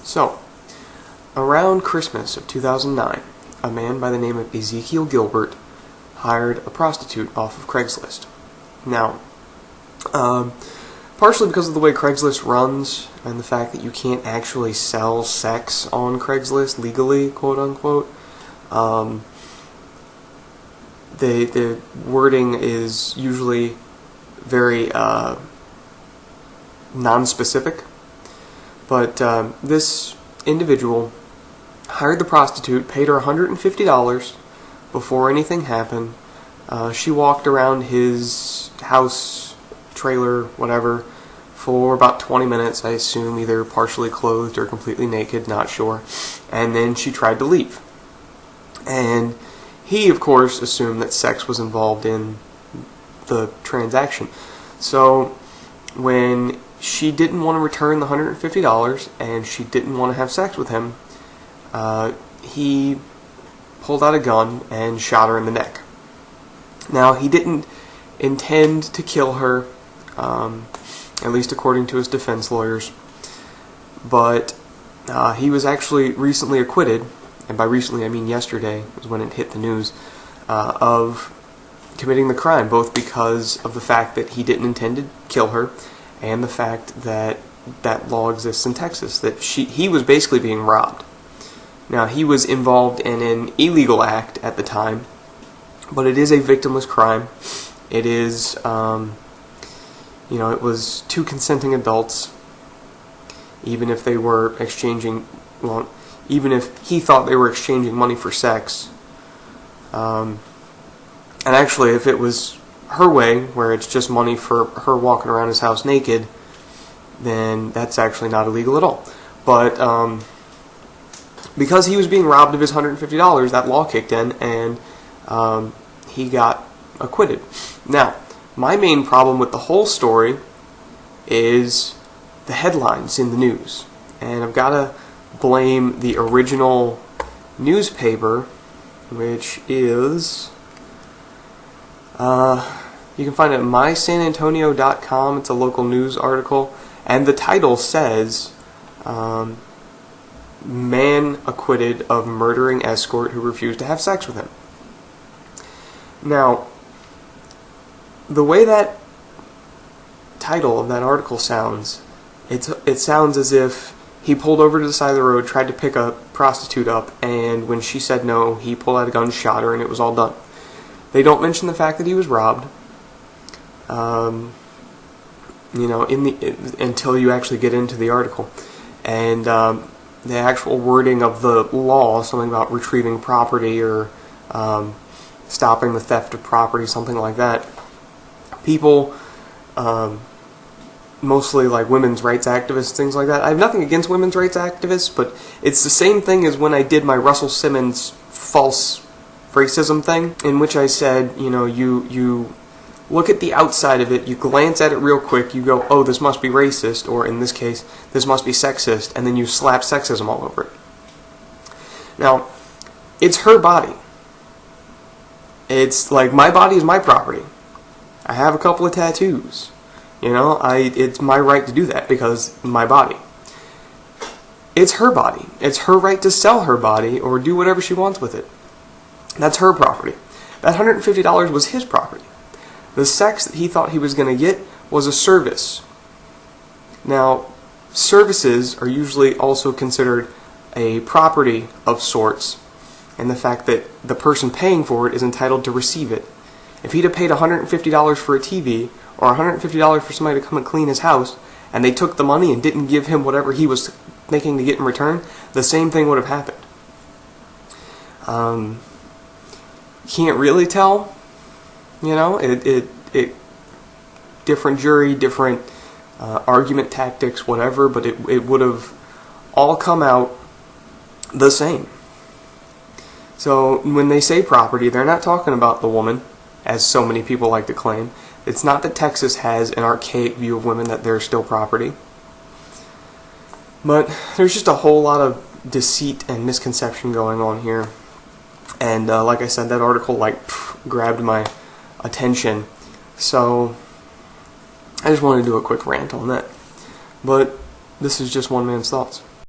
So, around Christmas of 2009, a man by the name of Ezekiel Gilbert hired a prostitute off of Craigslist. Now, partially because of the way Craigslist runs and the fact that you can't actually sell sex on Craigslist legally, quote unquote, the wording is usually very non-specific. But this individual hired the prostitute, paid her $150 before anything happened. She walked around his house, trailer, whatever, for about 20 minutes, I assume, either partially clothed or completely naked, not sure. And then she tried to leave. And he, of course, assumed that sex was involved in the transaction. So when she didn't want to return the $150 and she didn't want to have sex with him, he pulled out a gun and shot her in the neck. Now, he didn't intend to kill her, at least according to his defense lawyers, but he was actually recently acquitted, and by recently I mean yesterday, was when it hit the news, of committing the crime, both because of the fact that he didn't intend to kill her and the fact that that law exists in Texas, that he was basically being robbed. Now, he was involved in an illegal act at the time, but it is a victimless crime. It is, it was two consenting adults, even if they were exchanging, even if he thought they were exchanging money for sex. And actually, if it was her way, where it's just money for her walking around his house naked, then that's actually not illegal at all. But because he was being robbed of his $150, that law kicked in, and he got acquitted. Now, my main problem with the whole story is the headlines in the news. And I've got to blame the original newspaper, which is, you can find it at mysanantonio.com. It's a local news article, and the title says, man acquitted of murdering escort who refused to have sex with him. Now, the way that title of that article sounds, it sounds as if he pulled over to the side of the road, tried to pick a prostitute up, and when she said no, he pulled out a gun, shot her, and it was all done. They don't mention the fact that he was robbed, until you actually get into the article. And the actual wording of the law, something about retrieving property or stopping the theft of property, something like that. People, mostly like women's rights activists, things like that. I have nothing against women's rights activists, but it's the same thing as when I did my Russell Simmons false racism thing, in which I said, you look at the outside of it, you glance at it real quick, you go, oh, this must be racist, or in this case, this must be sexist, and then you slap sexism all over it. Now, it's her body. It's like, my body is my property. I have a couple of tattoos. It's my right to do that because my body. It's her body. It's her right to sell her body or do whatever she wants with it. That's her property. That $150 was his property. The sex that he thought he was going to get was a service. Now, services are usually also considered a property of sorts, and the fact that the person paying for it is entitled to receive it. If he'd have paid $150 for a TV, or $150 for somebody to come and clean his house, and they took the money and didn't give him whatever he was thinking to get in return, the same thing would have happened. Can't really tell. It different jury, different argument tactics, whatever, but it would have all come out the same. So when they say property, they're not talking about the woman, as so many people like to claim. It's not that Texas has an archaic view of women, that they're still property. But there's just a whole lot of deceit and misconception going on here. And like I said, that article grabbed my attention. So I just wanted to do a quick rant on that. But this is just one man's thoughts.